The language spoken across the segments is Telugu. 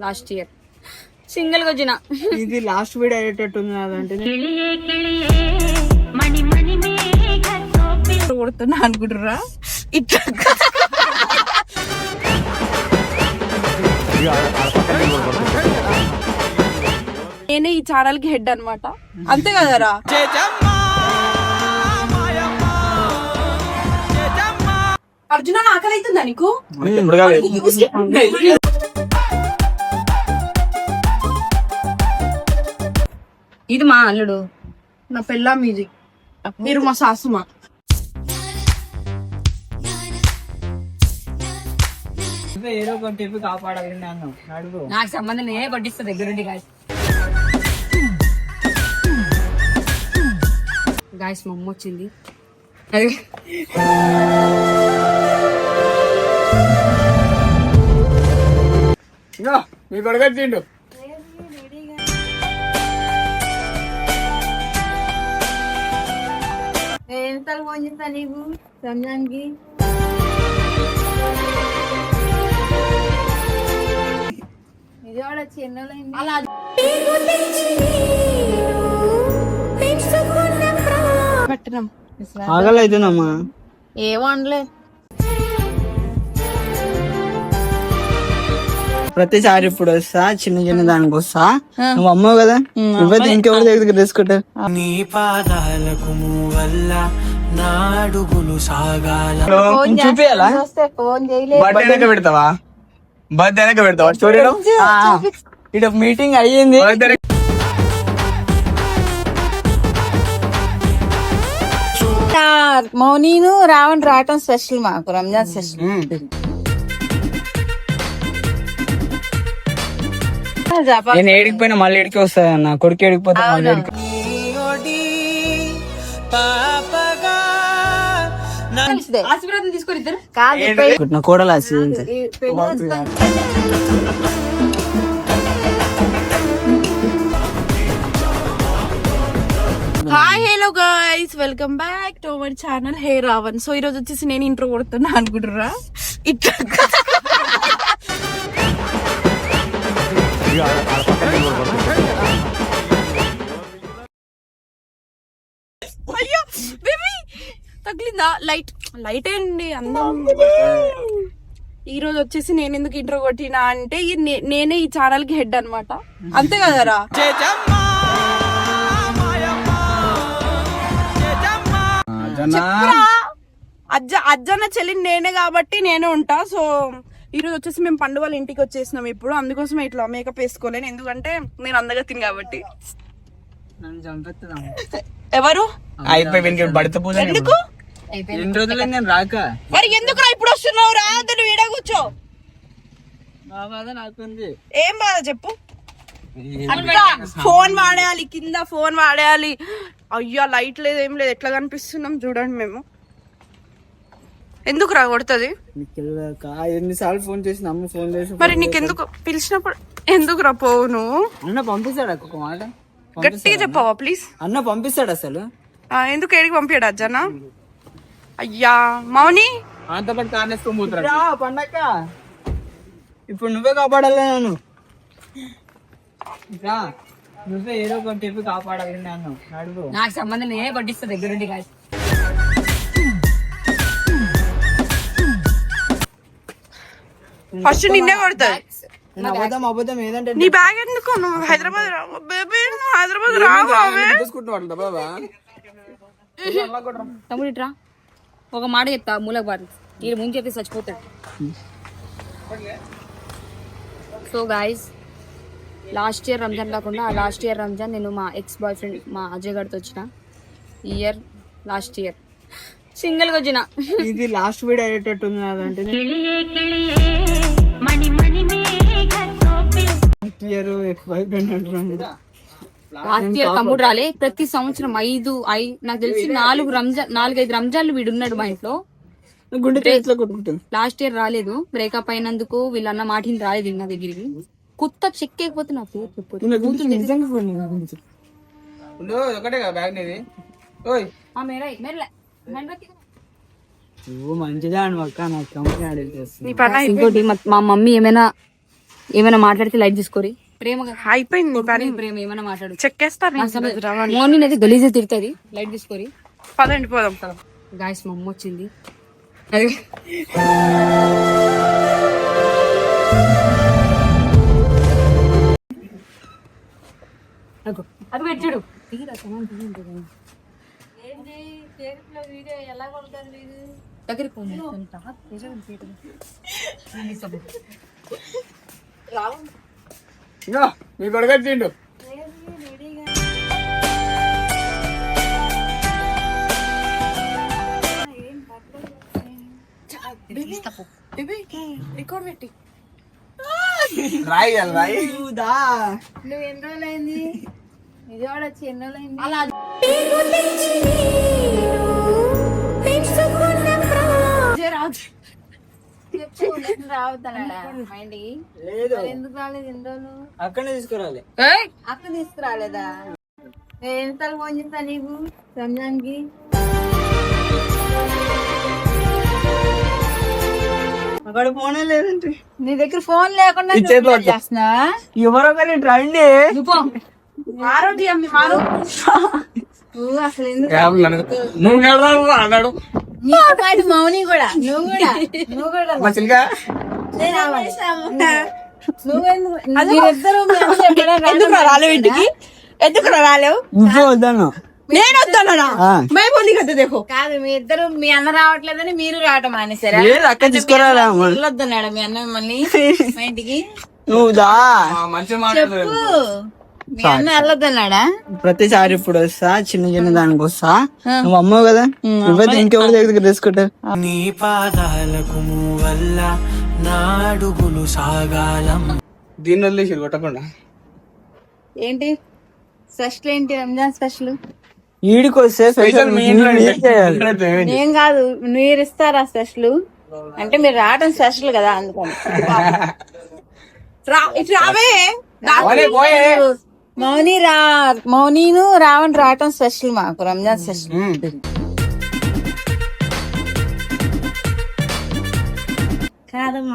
లాస్ట్ ఇయర్ సింగిల్ గా వచ్చిన. ఇది లాస్ట్ వీడియో అయ్యేటట్టు ఉంది అదంటే కొడుతున్నా అనుకుంటురా. ఇట్లా నేనే ఈ ఛానల్ కి హెడ్ అన్నమాట, అంతే కదరా. అర్జున ఆకలి అవుతుందా నీకు? ఇది మా అల్లుడు, నా పెళ్ళా మీది, మీరు మా సాసుమా. ఏదో ఒక టిప్ కాపాడాలి అన్నావు. అడుగు. నాకు సంబంధం నేనే కొట్టిస్తా దగ్గరుండి. గాయస్ మా అమ్మ వచ్చింది. అది మీ కొడుకు తిండు. ఎంతలు ఫోన్ చేస్తా నీకు రంజాన్కి? విజయవాడ వచ్చి ఎన్నోళ్ళైంది. ఆగలి అవుతుందమ్మా. ఏమో అనలేదు. ప్రతిసారి ఇప్పుడు వస్తా చిన్న చిన్న దానికి వస్తా. నువ్వు అమ్మవు కదా, నువ్వే ఇంకెవరి దగ్గర తీసుకుంటావు. నీ పాదాలకు వల్ల నాడుగులు సాగాల. చూపియాలా? బర్త్డే పెడతావా? బర్త్డే పెడతావా? చూడడం ఇటు మీటింగ్ అయ్యింది. మౌనీను రావణ్ రావటం స్పెషల్ మాకు, రంజాన్ స్పెషల్. నేను ఏడికిపోయినా మళ్ళీ ఏడికి వస్తాయి అన్న. కొడుకు ఏడికిపోతా మళ్ళీ ఏడికి. ఆశీర్వాదం తీసుకొని ఇద్దరు నా కోడలు hi hello guys, welcome back to our channel hey Ravan. So ఈ రోజు వచ్చేసి నేను ఇంట్రో కొడుతున్నా అనుకుంటురా. ఇట్లా అయ్యో బేబీ తగిలిందా? లైట్ లైట్ అండి అందం. ఈ రోజు వచ్చేసి నేను ఎందుకు ఇంట్రో కొట్టినా అంటే నేనే ఈ ఛానల్ కి హెడ్ అన్నమాట, అంతే కదరా. అజ్జన్న చెల్లిని నేనే కాబట్టి నేనే ఉంటా. సో ఈ రోజు వచ్చేసి మేము పండు వాళ్ళ ఇంటికి వచ్చేసినాం ఇప్పుడు, అందుకోసం ఇట్లా మేకప్ వేసుకోలేను, ఎందుకంటే నేను అందగా తిని కాబట్టి. ఎవరు ఎందుకు రాక మరి ఎందుకు రా ఇప్పుడు వస్తున్నావు? రా నువ్వు ఈడ కూర్చో. ఏం బాధ చెప్పు. ఫోన్ వాడేయాలి, కింద ఫోన్ వాడేయాలి. అయ్యా లైట్ లేదు ఏం లేదు, ఎట్లా కనిపిస్తున్నాం చూడండి మేము. ఎందుకు రా కొడుతుంది? ఎన్నిసార్లు ఫోన్ చేసి అమ్మ ఫోన్ చేసి మరి నీకెందుకు పిలిచినప్పుడు ఎందుకు రా పోవు నువ్వు? అన్న పంపిస్తాడు ఒక మాట గట్టిగా చెప్పవా ప్లీజ్. అన్న పంపిస్తాడు అసలు. ఎందుకు ఏడికి పంపాడు అజ్జనా? అయ్యా మౌని అంత పాటు కారణేసుకోబోతున్నా పండక్క. ఇప్పుడు నువ్వే కాపాడాలి నన్ను. నువ్వే ఏదో ఒక టిప్ కాపాడాలి నన్ను. అడుగు. నాకు సంబంధం నేనే కొట్టిస్తా దగ్గరుండి. గాయస్ ఫస్ట్ నిన్నే కొడతాది. అబద్ధం ఏదంటే నీ బ్యాగ్ ఎందుకు? నువ్వు హైదరాబాద్ రా బేబీ, నువ్వు హైదరాబాద్ రావా? తమ్ముడు ఇట్రా, ఒక మాట చెప్తా మూలకు బారు. ఈ ముందు చెప్తే చచ్చిపోతాడు. So guys last year Ramzan కాకుండా లాస్ట్ ఇయర్ రంజాన్ నేను మా ఎక్స్ బాయ్ ఫ్రెండ్ మా అజయ్ గారితో వచ్చిన. ఈ ఇయర్ లాస్ట్ ఇయర్ సింగిల్ గా వచ్చిన. ఇది లాస్ట్ వీడియో అయ్యేటట్టు ఉంది అదంటే లాస్ట్ ఇయర్ తమ్ముడు రాలే. ప్రతి సంవత్సరం నాకు తెలిసి 4-5 రంజాన్లు వీడున్నాడు మా ఇంట్లో. లాస్ట్ ఇయర్ రాలేదు, బ్రేకప్ అయినందుకు వీళ్ళన్న మాటిని రాలేదు నా దగ్గరికి. కొత్త చెక్ అయిపోతే నా పేరు మంచిదా ఇంకోటి మా మమ్మీ ఏమైనా ఏమైనా మాట్లాడితే లైట్ తీసుకోరి. ప్రేమగా అయిపోయింది పని. ప్రేమ ఏమైనా మాట్లాడు. చెక్కేస్తారు మార్నింగ్ అయితే గలీజే తిడుతుంది. లైట్ తీసుకోరి. పదండి పోదాం. గాయస్ మా అమ్మ వచ్చింది. అది అది పెట్టాడు. దగ్గరికి పోనీ. మీ కొడుకు వచ్చిండు. రికార్డ్ పెట్టి రాయి రాయి నువ్వు ఎన్ని రోజులైంది విజయవాడ వచ్చి? ఎన్ని రోజులైంది? అలా రావుతాడా మైండ్కి? ఎందుకు రాలేదు ఎన్ని రోజులు? అక్కడనే తీసుకురాలి. అక్కడ తీసుకురాలేదా? నేను ఎన్నిసార్లు ఫోన్ చేస్తా నీకు రంజాన్కి? అక్కడ ఫోనే లేదంటే నీ దగ్గర ఫోన్ లేకుండా చేస్తున్నా? ఎవరో కానీ రండి. అసలు ఎందుకు అన్నాడు మౌని కూడా నువ్వు కూడా ఎందుకు రాలేవు ఇంటికి? ఎందుకు రాలేవు? నువ్వే వద్దాను. నేను వస్తానా? కాదు మీ ఇద్దరు మీ అన్న రావట్లేదని మీరు రావటం మానేసారా? అక్కడ తీసుకురాలా? వద్దన్నాడు మీ అన్న మిమ్మల్ని మా ఇంటికి? నువ్వు దా. చెప్పు. మీ అన్న వెళ్ళొద్దన్నాడా? ప్రతిసారి ఇప్పుడు వస్తా, చిన్న దానికి వస్తా. నువ్వు అమ్మవు కదా, నువ్వైతే ఇంకెవరి దగ్గర తీసుకుంటావు? నీ పాదాలకు వల్ల నాడుగులు సాగాలం. దీన్ని వదిలేసి కొట్టకుండా ఏంటి స్పెషల్? ఏంటి రంజాన్ స్పెషల్? ఈడికి వస్తే ఏం కాదు, మీరు ఇస్తారా స్పెషల్? అంటే మీరు రావడం స్పెషల్ కదా, అందుకని. రావే మౌనీను రావణ్ రావటం స్పెషల్ మాకు, రంజాన్ స్పెషల్.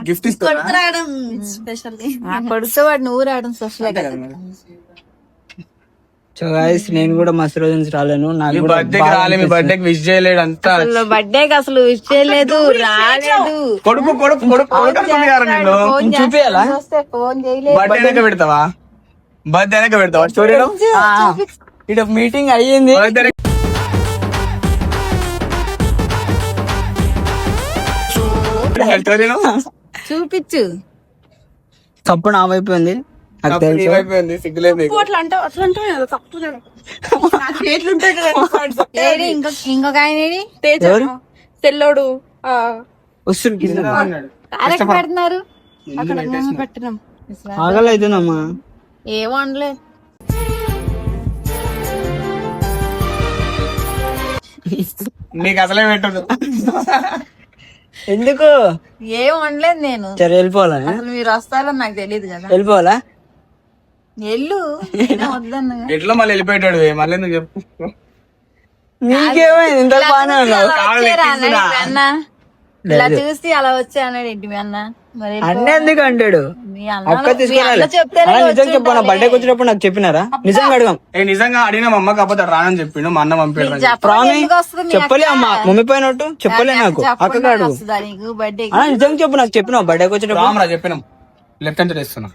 గిఫ్ట్ రావడం స్పెషల్. కొడుతూ వాడు నువ్వు రావడం స్పెషల్ కదా. సో గైస్ నేను కూడా మస్తు రోజు నుంచి రాలేను. నాకు బర్త్డే విష్ చేయలేడు అంతా. బర్త్డేకి అసలు విష్ చేయలేదు, రాలేదు. కొడుకు చూపియాలా? ఫోన్ చేయలేదు. బర్త్డే పెడతావా? బర్త్డే పెడతావా? చూడడం ఇటు మీటింగ్ అయ్యింది. చూపించు. తప్పు నా వైపోయింది. ఇంకొక ఆయన తెల్లోడు పెడుతున్నారు. పెట్టినాం. ఆగలైతుందమ్మా. ఏం వండలే. నీకు అసలే పెట్టదు. ఎందుకు? ఏం వండలేదు నేను. సరే వెళ్ళిపోవాలా? అసలు మీరు వస్తారని నాకు తెలియదు కదా. వెళ్ళిపోవాలా? వెళ్ళు. వద్దన్న ఎట్లా మళ్ళీ వెళ్ళిపోయాడు. మళ్ళీ ఎందుకు చెప్పు. నీకేమైంది? ఇంత బాగానే అన్న ఇలా చూసి అలా వచ్చా అన్నాడు. ఏంటి మీ అన్న? మరి అన్న ఎందుకు అంటాడు? అక్క తీసుకురాలి. నిజం చెప్పు. నా బర్త్డేకి వచ్చినప్పుడు నాకు చెప్పినారా? నిజంగా అడగం. నిజంగా అడిగిన మా అమ్మ కాకపోతే రానని చెప్పిండు. మా అన్న పంపాడు. చెప్పలే అమ్మ, మమ్మీ పోయినట్టు చెప్పలే నాకు. అక్క అడుగు. నిజంగా చెప్పు. నాకు చెప్పినావు బర్త్డేకి వచ్చినప్పుడు? చెప్పినాం. లెఫ్ట్ హ్యాండ్ చేస్తున్నా.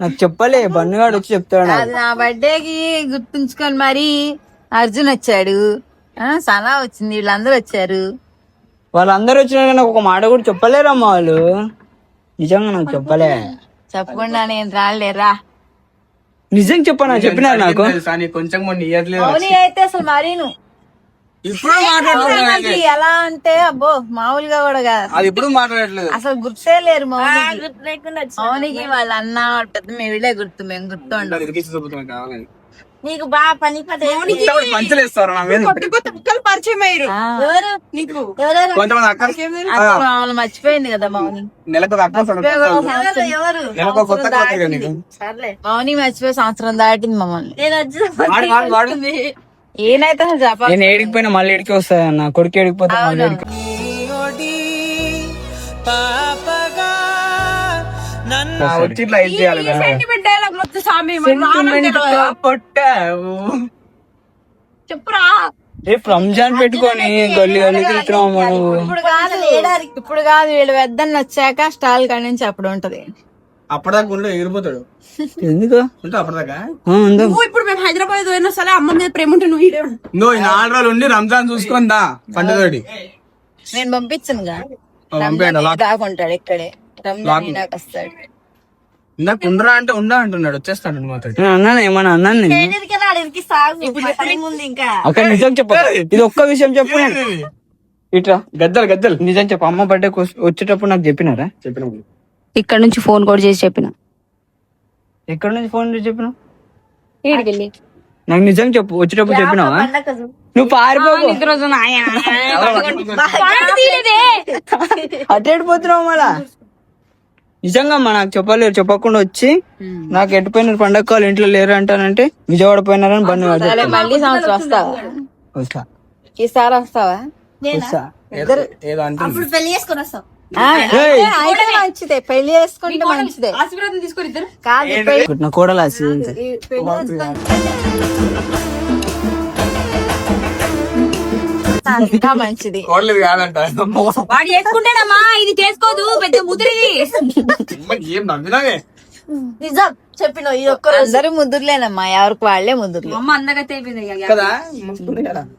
నాకు చెప్పలే. బన్నుగాడు వచ్చి చెప్తాడు. అది నా బర్త్డేకి గుర్తుంచుకొని మరి అర్జున్ వచ్చాడు, సనా వచ్చింది, వీళ్ళందరూ వచ్చారు. వాళ్ళందరూ వచ్చినా నాకు ఒక మాట కూడా చెప్పలేరమ్మా వాళ్ళు. నిజంగా నాకు చెప్పలే. చెప్పకుండా నేను రాలేరా? నిజం చెప్పనా? చెప్పినారు నాకు. కొంచెం అయితే అసలు మరీ నువ్వు ఇప్పుడు ఎలా అంటే అబ్బో మామూలుగా కూడా కాదు. అది ఇప్పుడు మాట్లాడట్లేదు. అసలు గుర్తే లేరు మౌనికి వాళ్ళ అన్న పెద్ద మేము వీళ్ళే గుర్తు. మేము గుర్తుండ నీకు బాగా పని పంచలేస్తారు. పరిచయం అయ్యారు. మర్చిపోయింది కదా మౌని. మౌని మర్చిపోయి సంవత్సరం దాటింది మమ్మల్ని. ఏనైతే నేను ఏడికిపోయినా మళ్ళీ ఏడికి వస్తాయి అన్న. కొడుకు ఏడికిపోతే మళ్ళీ ఏడికి. వచ్చి ఇట్లా ఇది చేయాలి కదా. సెంటిమెంట్ డైలాగ్ వద్దు స్వామి, మరి Sentiment తో కొట్టావు. చెప్పురా. రేపు రంజాన్ పెట్టుకొని గల్లి గల్లి తిరుగుతున్నావు మనం. ఇప్పుడు కాదు వీళ్ళు పెద్దని వచ్చాక స్టాల్ కాడి నుంచి అప్పుడు ఉంటది. అప్పటిదాకా ఉండే ఎగిరిపోతాడు. ఎందుకు ఉంటా అప్పటిదాకా? నువ్వు ఇప్పుడు మేము హైదరాబాద్ పోయినా సరే అమ్మ మీద ప్రేమ ఉంటే నువ్వు ఈడే ఉండు. నువ్వు ఈ 4 రోజులు ఉండి రంజాన్ చూసుకుందా పండుగడి నేను పంపించను పంపేయండి. దాకుంటాడు ఇక్కడే రంజాన్ నాకు వస్తాడు. ఇందాక ఉండరా అంటే ఉండా అంటున్నాడు, వచ్చేస్తాడు మాతో. అన్నాను ఏమన్నా అన్నాను నేను. అక్కడ నిజం చెప్ప, ఇది ఒక్క విషయం చెప్పు. ఇట్లా గద్దలు నిజం చెప్పు. అమ్మ బర్త్డే వచ్చేటప్పుడు నాకు చెప్పినారా? చెప్పిన. ఇక్కడ నుంచి ఫోన్ కూడా చేసి చెప్పిన. ఎక్కడ నుంచి ఫోన్ చేసి చెప్పిన? ఏడికెళ్ళి నాకు నిజం చెప్పు, వచ్చేటప్పుడు చెప్పినావా? నువ్వు పారిపోకు. అటెడిపోతున్నావు మళ్ళా. నిజంగా అమ్మా నాకు చెప్పలేరు, చెప్పకుండా వచ్చి నాకు ఎట్టుపోయినారు పండగ కాళ్ళు ఇంట్లో లేరు అంటానంటే విజయవాడ పోయినారని బండి మళ్ళీ సంవత్సరం వస్తావా? వస్తా ఈసారి వస్తావా? వస్తా. ఏదో అంటే పెళ్లి చేసుకుని వస్తావు. మంచిదే, పెళ్లి చేసుకుంటే మంచిదే. ఆశీర్వాదం తీసుకొని ఇద్దరు. కాదు నా కోడలు ఇంకా మంచిది. కోడలు కాదంట. వాడు చేసుకుంటాడమ్మా, ఇది చేసుకోదు, పెద్ద ముదిరిది. ఏం నమ్మినావే? నిజం చెప్పిన ఈ ఒక్క అందరూ ముద్దులేనమ్మా, ఎవరికి వాళ్ళే ముద్దులు. అమ్మ అందగా తెప్పింది కదా,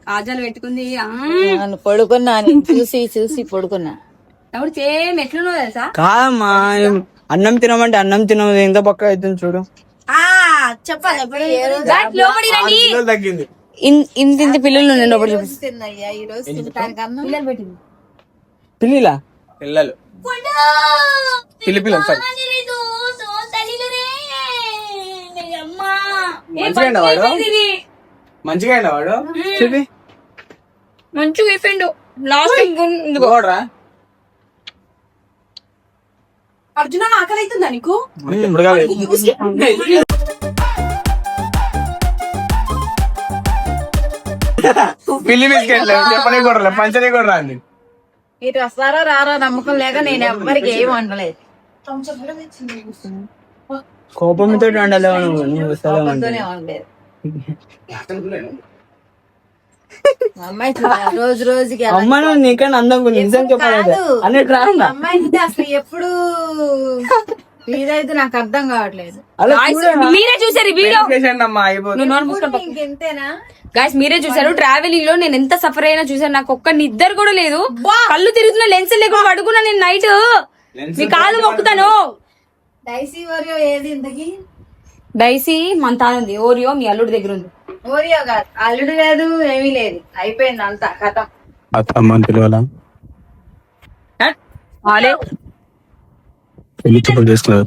కాజాలు పెట్టుకుంది. నన్ను పడుకున్నా, చూసి చూసి పడుకున్నా. ఎవడు సేమ్ ఎట్లున్నావు తెలుసా? కాదమ్మా, అన్నం తినమంటే అన్నం తినదు, ఎంత పక్క అవుతుంది చూడు. చెప్పాలి లోపడి రండి. తగ్గింది. ఇంత పిల్లలు నేను ఒకటి చూపిస్తున్నాయ్యా ఈ రోజు తినడానికన్నా. పిల్లలు పెట్టింది. పిల్లిలా పిల్లలు పిల్లలు సార్ మంచిగా వాడు చెప్పి మంచిగా అయిపోయిండు. లాస్ట్ గోడ్రా అర్జున ఆకలి అవుతుందా నీకు? పిల్లి బిస్కెట్ చెప్పని కూడా పంచని కూడా రాండి. మీరు వస్తారో రారో నమ్మకం లేక నేను ఎవ్వరికి ఏం వండలేదు. కోపంతో వండలేవు కోపంతోనే వండలేదు. మా అమ్మాయి రోజు రోజుకి అమ్మ నీకన్నా అందంగా ఉంది, నిజం చెప్పాలి అన్నట్టు రాండా. అమ్మాయి అసలు ఎప్పుడు ఇదైతే నాకు అర్థం కావట్లేదు. మీరే చూసారు ఈ వీడియో. ఇంకెంతేనా గాయస్, మీరే చూసారు. ట్రావెలింగ్ లో నేను ఎంత సఫర్ అయినా చూసాను. నాకు ఒక్క నిద్ర కూడా లేదు, కళ్ళు తిరుగుతున్నా, లెన్స్ లేకుండా పడుకున్నా నేను నైట్. మీ కాలు మొక్కుతాను. డైసీ ఓరియో ఏది ఇంతకి? డైసీ మన తానుంది, ఓరియో మీ అల్లుడి దగ్గర ఉంది. ఓరియో కాదు, అల్లుడు లేదు, ఏమీ లేదు, అయిపోయింది అంతా కథం. అమ్మని పిలవాలా? పెళ్లి చూపులు చేసుకున్నారు.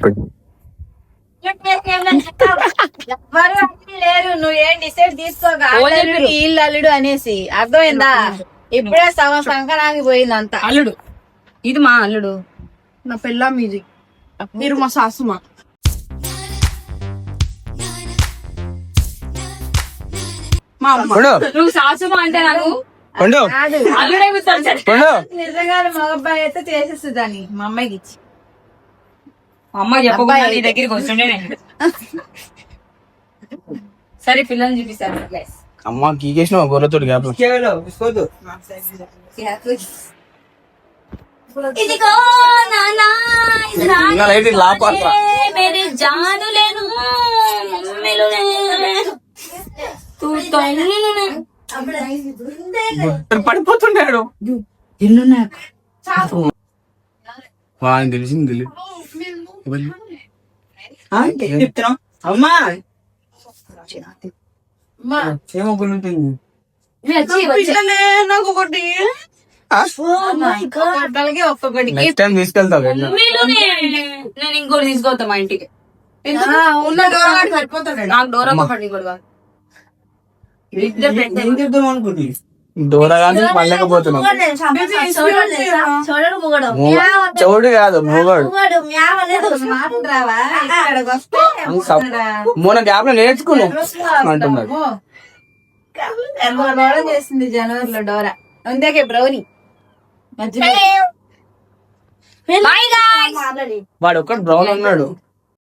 ఎవరు అన్ని లేరు, నువ్వు ఏం డిసైడ్ తీసుకోగా. ఇల్లు అల్లుడు అనేసి అర్థమైందా? ఇప్పుడే సగం సంకరానికి పోయింది అంతా. అల్లుడు ఇది మా అల్లుడు, నా పెళ్ళా మీది, మీరు మా సాసుమా. మా అమ్మ. నువ్వు సాసుమా అంటే నాకు కాదు, అల్లుడే గుర్తొచ్చాడు. నిజంగా మగబ్బాయి అయితే చేసేస్తుందని మా అమ్మాయికి ఇచ్చి. అమ్మ చెప్పకుండా నీ దగ్గరికి వస్తుండే నేను. సరే పిల్లల్ని చూపిస్తాను. అమ్మ గీకేసిన గొర్రెతోటి గ్యాప్ ఇదిగో నానా, ఇది మేరే జానులేను పడిపోతున్నాడు. వాడిని తెలిసింది అమ్మా ఏమో గుంటుంది. నాకు ఒకటి ఒక్కొక్కటి నెక్స్ట్ టైం తీసుకెళ్తావు. నేను ఇంకోటి తీసుకోవద్దా మా ఇంటికి. ఉన్న డోర్ సరిపోతాడు. నాకు డోర్ ఒకటి కూడా కాదు. దూర కానీ పడలేకపోతున్నావు. చౌడు కాదు మూగాడు. మొన్న గ్యాప్ లో నేర్చుకున్నావు అంటున్నాడు. చేసింది జనవరిలో డోరా. అందాకే బ్రౌనీ వాడు ఒక్కడు బ్రౌన్ ఉన్నాడు.